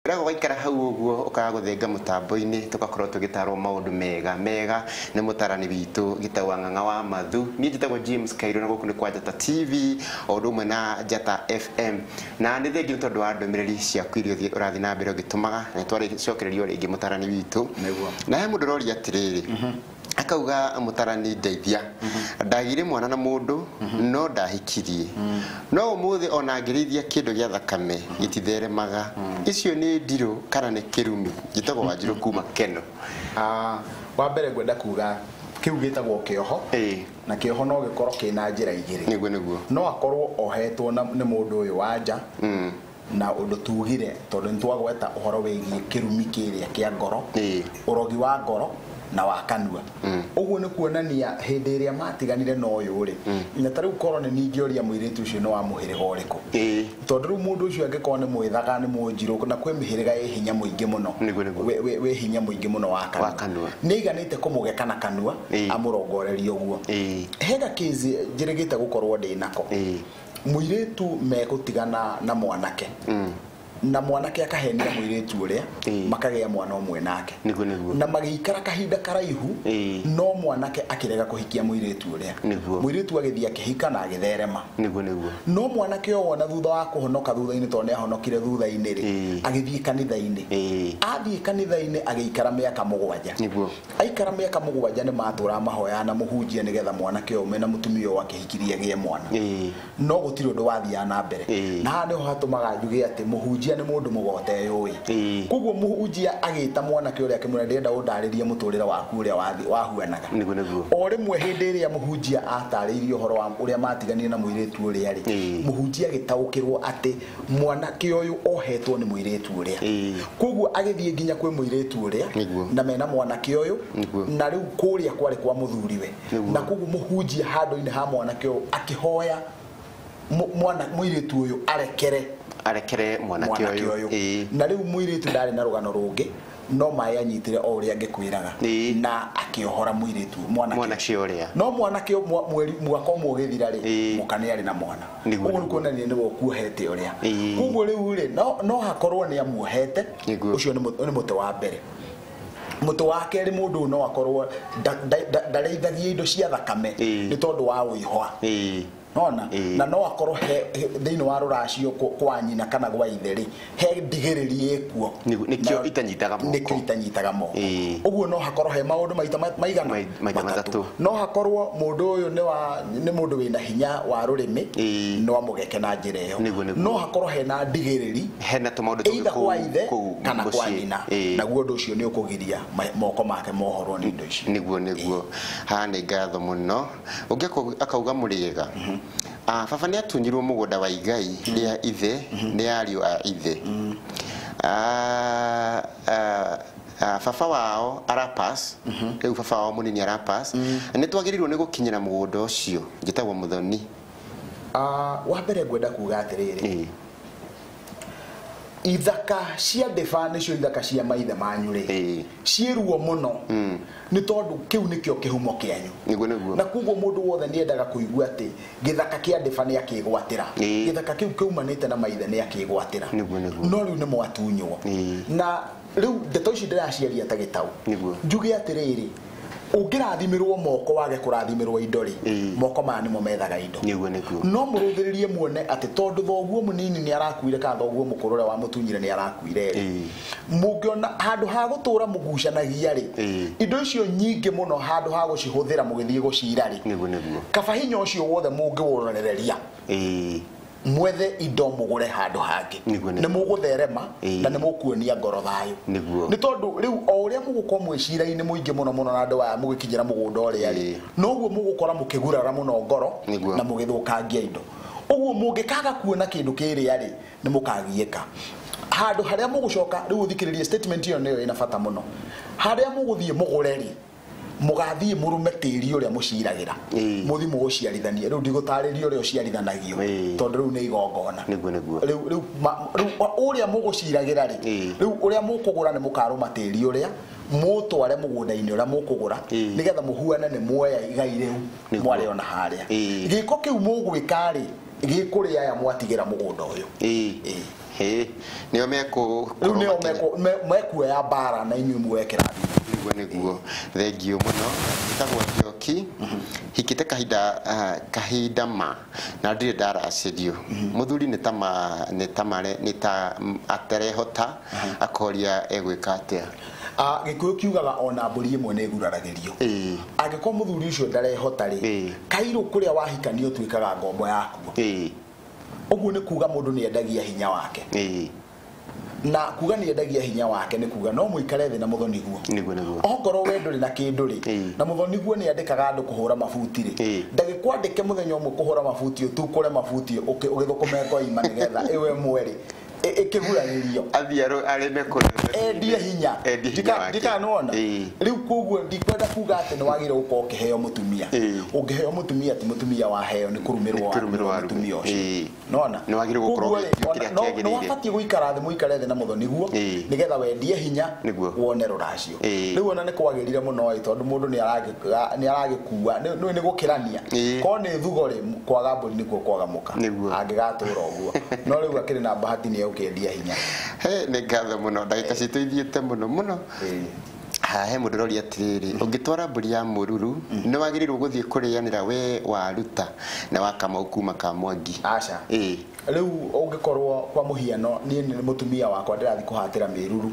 Rago waikara hau uguo ukaguthenga mutambo-ini tugakorwo tugitarwo maundu mega ni mutarani witu gitagwa Ng'ang'a wa Mathu ni njitagwo James Kairo na guku ni kwa Njata TV o rumwe na Njata FM na ni thengi tondu wa ndumiriri ciaku iria urathi na mbere ugitumaga na twari cokererio ringi mutarani witu na he mundu roria atiriri akauga mutarani ndeithia ndagire mwana na mundu no ndahikirie no umuthi ona ngirithia kindu gya thakame gititheremaga icio ni ndiru kana ni kirumi gitagwo Wanjiru kuma Keno. Wa mbere ngwenda kuga kiu gitagwo kioho na kioho no gikorwo kina njira igiri niguo no akorwo ohetwo ni mundu uyu wanja na undu tugire tondu ntwagweta uhoro wigie kirumi kiria kia ngoro urogi wa ngoro na wa kanua uguo ni kuonania hindi iria matiganire no uyu ri na tariu korwo ni ningioria muiritu ucio no amuhiriga uriku tondu ru mundu ucio angikorwo ni mwithaga ni Munjiru na kwi mihiriga ye hinya muingi muno we hinya muingi muno wa kanua ni iganite kumugeka na kanua amurongoreria uguo hega kizi njirigite gukorwo ndinako muiritu megutigana na mwanake na mwanake akahenia muiritu uria makagea mwana umwe nake na magikara kahinda karaihu no mwanake akirega kuhikia muiritu uria muiritu agithia kihika na agitherema no mwanake o wona thutha wa kuhonoka thutha-ini tondu ahonokire thutha-ini ri agithie kanitha-ini athie kanitha-ini agikara miaka 7 aikara miaka 7 ni matura mahoya na muhunjia nigetha mwanake o mena mutumia o akihikirie gie mwana no gutiri undu wathia na mbere na niho hatumaga njuge ati muhunjia ni mundu mugote yoi kuguo muhunjia agita mwanake uria akimura ndenda undaririe muturira waku uria wahuanaga o rimwe hindi iria muhunjia atariirie uhoro wa uria matiganire na muiritu uria ri muhunjia gitaukirwo ati mwanake uyu ohetwo ni muiritu uria kuguo agithie nginya kwi muiritu uria na mena mwanake uyu na riu kuria kwari kwa muthuriwe na kuguo muhunjia handu-ini ha mwanake uyu akihoya mwana muiritu uyu arekere mwanake uyu na riu muiritu ndari na rugano rungi no mai anyitire o uria ngikwiraga na akiohora muiritu mwanake uria no mwanake mweri mwaka umwe ugithira ri mukani ari na mwana uguo ni kuonania ni wokuhete uria uguo riu ri no hakorwo ni amuhete ucio ni muti wa mbere muti wa keri mundu no akorwo ndareithagia indo cia thakame ni tondu wa uihoa nona na no akorwo thiini wa ruracio kwa nyina kana gwa itheri he ndigiriri ekuo nikio itanyitaga mo uguo no hakorwo he maundu maigana matatu no hakorwo mundu uyu ni mundu wina hinya wa rurimi no amugeke na njira iyo no hakorwo he na ndigiriri hena tumaundu kwa ithe kana kwa nyina naguo undu ucio ni ukugiria moko make mohorwo ni indo ici niguo ha ni ngatho muno ungeko akauga muriega baba ni atunyirwo mugunda wa igai ria ithe ni ariu a ithe baba wao arapas riu baba wao munini arapas ni twagirirwo ni gukinyira mugunda ucio ngitagwo Muthoni wa mbere ngwenda kuga atiriri ithaka cia Ndeba nicio ithaka cia maithe manyu ri ciruo muno ni tondu kiu nikio kihumo kianyu na kuguo mundu wothe ni endaga kuigua ati githaka kia Ndeba ni akigwatira githaka kiu kiumanite na maithe ni akigwatira no riu ni mwatunywo na riu ndeto ici ndiraciaria ta gitau njuge atiriri ungirathimirwo moko wage kurathimirwo indo ri moko mani mo methaga indo no muruthiririe muone ati tondu thoguo munini ni arakuire ka thoguo mukurure wa mutunyire ni arakuire ri mungiona handu ha gutura mugucanagia ri indo icio nyingi muno handu ha gucihuthira mugithie gucira ri kaba hinya ucio wothe mungiworereria mwethe indo mugure handu hangi ni mugutherema na ni mukuonia ngoro thayo ni tondu riu o uria mugukorwo mwicira-ini muingi muno na andu aya mugikinyira mugunda uria ri noguo mugukora mukigurara muno ngoro na mugithukangia indo uguo mungikaga kuona kindu kiria ri ni mukagieka handu haria mugucoka riu uthikiririe statement iyo niyo ina bata muno haria muguthie mugure ri mugathie murume tiri uria muciragira muthimu guciarithania riu ndigutariria uria uciarithanagio tondu riu ni igongona riu uria muguciragira ri riu uria mukugura ni mukaruma tiri uria mutware mugunda-ini uria mukugura nigetha muhuana ni muoya igai riu mwari ona haria giko kiu mugwika ri gikuria ya mwatigira mugunda uyu nio meko mekuoya mbara na inyuĩ mwekĩra niguo thengio muno itagwo Njoki hikite kahinda ma na ndire ndaracirio muthuri nĩ ta aterehota akoria egwĩka atia gĩkũyũ kiugaga ona mbũri ĩmwe nĩ ĩguraragĩrio angĩkorwo muthuri ũcio ndarehota rĩ kairũ kũrĩa wahikanio tuĩkaga ngombo yakuo ũguo nĩ kuga mũndũ nĩ endagia hinya wake na kuga nĩ endagia hinya wake nĩ kuga no mũikare thĩ na mũthoniguo ongorwo wendo rĩ na kĩndũ rĩ na mũthoniguo nĩ andĩkaga andũ kũhũra mabuti rĩ ndagĩkwandĩke mũthenya ũmwe kũhũra mabuti ũtukũre mabuti ũgĩthũkũme ngoima nĩgetha iwe mwerĩ ikiguranirio athiaro areme kũrĩ endie hinya ndikanona riu koguo ndikwenda kuga atĩ nĩ wagĩrĩire gũkorwo ũkĩheo mũtumia ũngĩheo mũtumia ti mũtumia waheo nĩ kũrũmĩrwo mũtumia ũcio nona nĩ wagĩrĩire gũkorwo nĩ wabatiĩ gũikara thĩ mũikare thĩ na mũthoniguo nĩgetha wendie hinya wone rũracio rĩu ona nĩ kwagĩrĩire mũno tondũ mũndũ nĩ aragĩkua nĩ gũkĩrania korwo nĩ thugorĩ kwaga mbũri nĩkuo kwagamũka angĩgatũra ũguo no rĩu akĩrĩ na bahati nĩ ukendia hinya nĩ ngatho mũno ndagĩka citũithiĩte mũno he mũndũ ũroria atĩrĩrĩ ũngĩtwara mbũri ya mũruru nĩ wagĩrĩirwo gũthiĩ kũrĩanĩra we waruta na wakama kuma ka Mwangi aca rĩu ũngĩkorwo kwa mũhiano niĩ nĩ mũtumia wakwa ndĩrathiĩ kũhatĩra mĩruru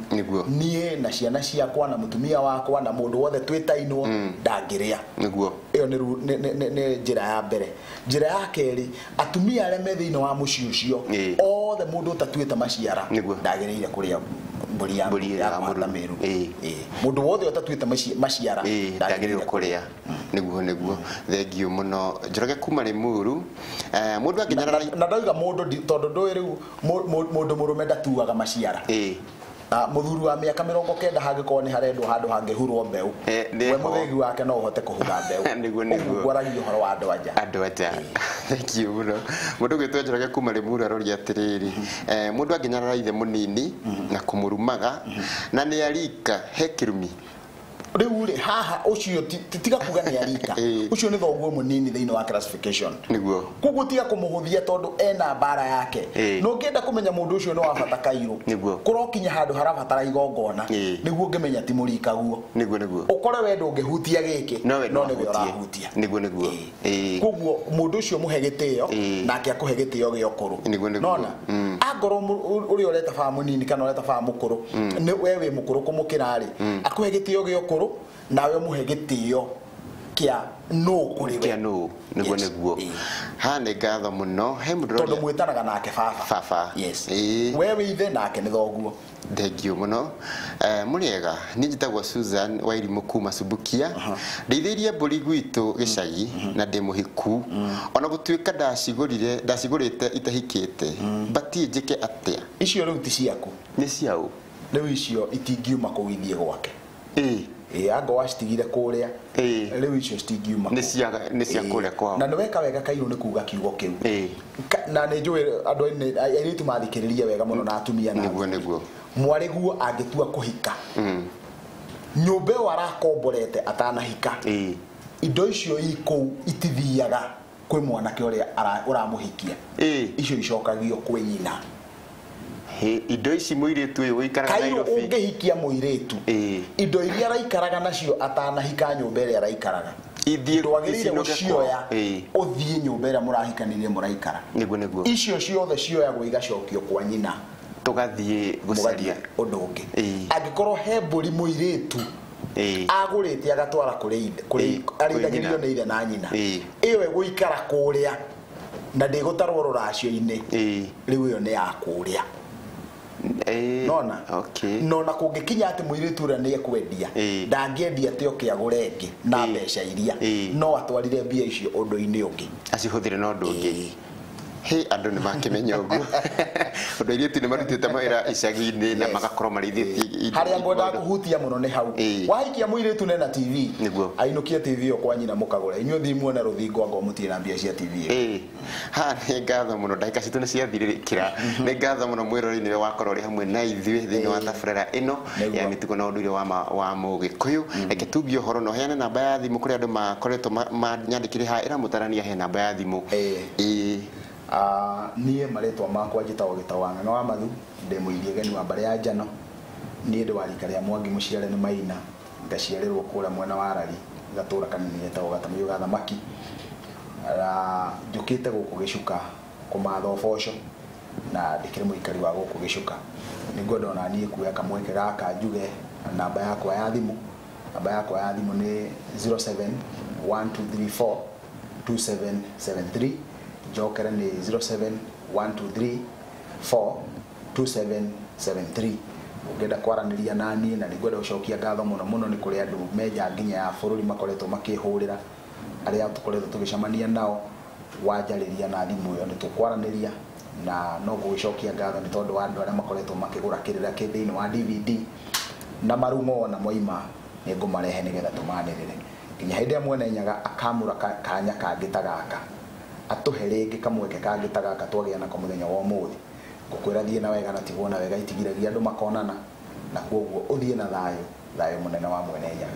niĩ na ciana ciakwa na mũtumia wakwa na mũndũ wothe twĩtainwo ndangĩrĩa nĩguo ĩyo nĩ njĩra ya mbere njĩra ya kerĩ atumia arĩa me thĩinĩ wa mũciĩ ũcio othe mũndũ ũtatuĩte maciara ndagĩrĩire kũrĩa mbũri ya kũhata mĩruru mũndũ wothe ũtatuĩte maciara ndagĩrĩire kũrĩa nĩguo thengio mũno Njoroge kuma Limuru mũndũ angĩnyarara na ndauga mũndũ tondũ ndũĩ rĩu mũndũ mũrũme ndatuaga maciara muthuri wa mĩaka 90 hangĩkorwo nĩ harendwo handũ hangĩhurwo mbeũ we mũthegi wake no ũhote kũhura mbeũ nĩguo gwaragia ũhoro wa andũ anja thengio mũno mũndũ gwĩtwo Njoroge kuma Limuru aroria atĩrĩrĩ mũndũ angĩnyarara ithe mũnini na kũmũrumaga na nĩ arika he kĩrumi rĩu rĩ haha ũcio tiga kuga nĩ arika ũcio nĩ thoguo mũnini thĩinĩ wa classification nĩguo koguo tiga kũmũhũthia tondũ ena mbara yake no ngĩenda kũmenya mũndũ ũcio nĩ wabata kairũ kũrokinya handũ harabatara igongona nĩguo ngĩmenya ti mũrika guo nĩguo ũkore wendo ũngĩhutia gĩkĩ no nĩwe ũrahutia nĩguo koguo mũndũ ũcio mũhe gĩtĩo nake akũhe gĩtĩo gĩa ũkũrũ nona angorwo ũrĩa ũreta baba mũnini kana ũreta baba mũkũrũ we wĩ mũkũrũ kũmũkĩra rĩ akũhe gĩtĩo gĩa ũkũrũ nawe mũhe gĩtĩo kĩa no kũrĩ we nĩguo ha nĩ ngatho mũno he mũndũ tondũ mwĩtanaga nake baba we wĩ ithe nake nĩ thoguo thengio mũno mũrĩega niĩ njĩtagwo Susan Wairimũ kuma Subukia ndeithĩirie mbũri gwitũ gĩcagi na ndĩ mũhiku ona gũtuĩka ndacigũrĩte itahikĩte batie njĩke atĩa icio rĩu ti ciaku nĩ ciaũ rĩu icio itingiuma kũgithie gwake anga wacitigire kũrĩa rĩu icio citingiuma nĩ cia kũrĩa kwao na nĩ weka wega kairũ nĩ kuga kiugo kĩu na nĩ njũĩ andũ airĩtu mathikĩrĩria wega mũno na atumia na nĩguo mwarĩguo angĩtua kũhika nyũmba ĩyo arakomborete atanahika indo icio ikũu itithiaga kwĩ mwanake ũrĩa ũramũhikia icio icokagio kwĩ nyina indo ici mũirĩtu ũyũ ũikaraga Nairobi kairũ ũngĩhikia mũirĩtu indo iria araikaraga nacio atanahika nyũmba ĩrĩa araikaraga ndwagĩrĩire gũcioya ũthiĩ nyũmba ĩrĩa mũrahikanirie mũraikara nĩguo icio ciothe cioyagwo igacokio kwa nyina tũgathiĩ gũcaria ũndũ ũngĩ angĩkorwo he mbũri mũirĩtu agũrĩte agatwara kũrĩ arĩithagĩrio nĩ ithe na nyina ĩyo ĩgũikara kũrĩa na ndĩgũtarwo rũracio-inĩ rĩu ĩyo nĩ ya kũrĩa nona kũngĩkinya atĩ mũirĩtu ũrĩa nĩ ekwendia ndangĩendia atĩ oke agũre ĩngĩ na mbeca iria no atwarire mbia icio ũndũ-inĩ ũngĩ acihũthĩre na ũndũ ũngĩ andũ nĩ makĩmenya ũguo ũndũ airĩtu nĩ marutĩte mawĩra icagi-inĩ na magakorwo marĩithĩtie harĩa ngwendaga kũhutia mũno nĩ hau wahikia mũirĩtu nena TV ainũkie TV ĩyo kwa nyina mũkagũra inyuĩ thiĩ muone rũthingo anga mũtirĩ na mbia cia TV ha nĩ ngatho mũno ndagĩka citũ nĩ ciathirĩkĩra nĩ ngatho mũno mwĩrori nĩwe wakorwo ũrĩ hamwe na ithuĩ thĩinĩ wa tabarĩra ĩno ya mĩtugo na ũndũire wa Mũgĩkũyũ reke tuge ũhoro na ũheane namba ya thimũ kũrĩ andũ makoretwo manyandĩkire ha ĩramũtarania he namba ya thimũ niĩ marĩtwa makwa njĩtagwo Gĩtawanga wa Mathu, ndĩ mũirie geni wa Mbare ya Njano. Niĩ ndĩ wa rika rĩa Mwangi mũciare nĩ Maina, ngaciarĩrwo kũrĩa mwena wa Rari, gatũra kanini getagwo Gatamĩiyo ga Thamaki. Njũkĩte gũkũ Gĩcuka kũmatha ũboco na ndĩkĩrĩ mũikari wa gũkũ Gĩcuka. Nĩngwenda ona niĩ kuoya kamweke gaka njuge namba yakwa ya thimũ. Namba yakwa ya thimũ nĩ 0712342773, njokere nĩ 0712342773. Ũngĩenda kwaranĩria na niĩ na nĩngwenda gũcokia ngatho mũno mũno nĩ kũrĩ andũ meja nginya ya bũrũri makoretwo makĩhũrĩra, arĩa tũkoretwo tũgĩcemania nao. Wanjarĩria na thimũ ĩyo nĩ tũkwaranĩria, na no gũgĩcokia ngatho nĩ tondũ wa andũ arĩa makoretwo makĩgũra kĩrĩra kĩ thĩinĩ wa DVD na marumo na moima nĩ ngũmarehe nĩgetha tũmanĩrĩre nginya hĩndĩ ĩrĩa mwene Nyaga akamũra kanya kangĩ ta gaka, atũhe rĩngĩ kamweke kangĩ ta gaka twagĩa nako mũthenya wa ũmũthĩ. Ngũkwĩra thiĩ na wega na tiguo na wega itigiragia andũ makonana, na kwoguo ũthiĩ na thayũ mũnene wa mwene Nyaga.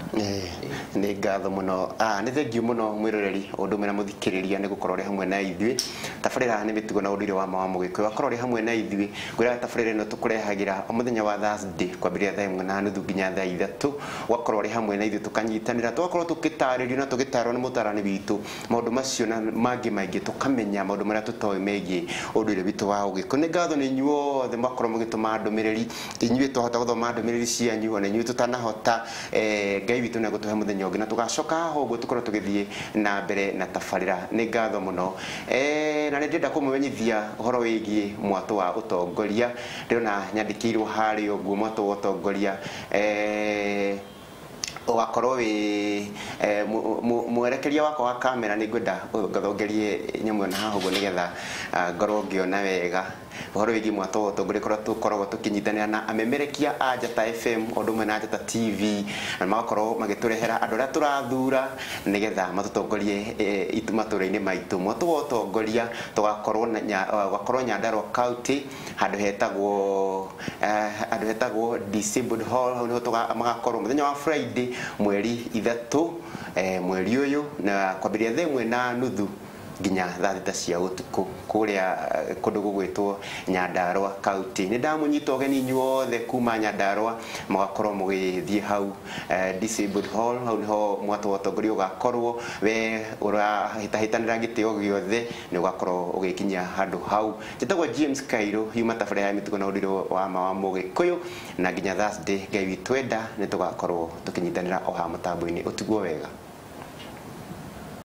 Nĩ ngatho mũno, nĩ thengiũ mũno mwĩroreri ũndũ ũmwe na mũthikĩrĩria nĩ gũkorwo ũrĩ hamwe na ithuĩ. Tabarĩra nĩ mĩtugo na ũndũire wa Mũgĩkũyũ, wakorwo ũrĩ hamwe na ithuĩ. Ngwĩra tabarĩra ĩno tũkũrehagĩra o mũthenya wa Thursday kwambĩrĩria thaa 1:30 nginya thaa 3, wakorwo ũrĩ hamwe na ithuĩ tũkanyitanĩra, tũgakorwo tũgĩtarĩrio na tũgĩtarwo nĩ mũtarani witũ maũndũ macio na mangĩ maingĩ, tũkamenya maũndũ marĩa tũtoĩ megiĩ ũndũire witũ wa Ũgĩkũyũ. Nĩ ngatho nĩ inyuothe mwakorwo mũgĩtũma ndũmĩrĩri, inyuĩ twahota gũthoma ndũmĩrĩri cianyu, ona inyuĩ tũtanahota Ngai witũ nĩ gũtũhe mũthenya ũngĩ na tũgacoka haha ũguo tũkorwo tũgĩthiĩ na mbere na tabarĩra. Nĩ ngatho mũno, na nĩ ndĩrenda kũmũmenyithia ũhoro wĩgiĩ mwatũ wa ũtongoria. Ndĩrona nyandĩkĩirwo harĩa ũguo mwatũ wa ũtongoria ugakorwo wi mwerekeria wako wa kamera. Nĩ ngwenda ngathongerie nyamũ na haha ũguo nĩgetha ngorwo ngĩona wega ũhoro wĩgiĩ mwatũ wa ũtongoria. Tũkoragwo tũkĩnyitanĩra na amemerekia a Njata FM ũndũ ũmwe na Njata TV, na magakorwo magĩtũrehera andũ arĩa tũrathura nĩgetha matũtongorie matũra-inĩ maitũ. Mwatũ wa ũtongoria tũgakorwo Nyandarua County handũ hetagwo Disabled Hall. Hau niho magakorwo mũthenya wa Friday mweri 3 mweri ũyũ, na kwambĩrĩria thaa 1:30 nginya thaa 6 cia ũtukũ kũrĩa kũndũ gũgwĩtwo Nyandarua County. Nĩ ndamũnyita ũgeni inyuothe kuma Nyandarua mũgakorwo mũgĩthiĩ hau Disabled Hall. Hau niho mwatũ wa ũtongoria ũgakorwo, we ũrahĩtahĩtanĩra gĩtĩo gĩothe nĩ ũgakorwo ũgĩkinyia handũ hau. Njĩtagwo James Kairũ, yuma tabarĩra ya mĩtugo na ũndũire wa Mũgĩkũyũ, na nginya Thursday Ngai witũ enda nĩ tũgakorwo tũkĩnyitanĩra o haha mũtambo-inĩ. Ũtiguo wega.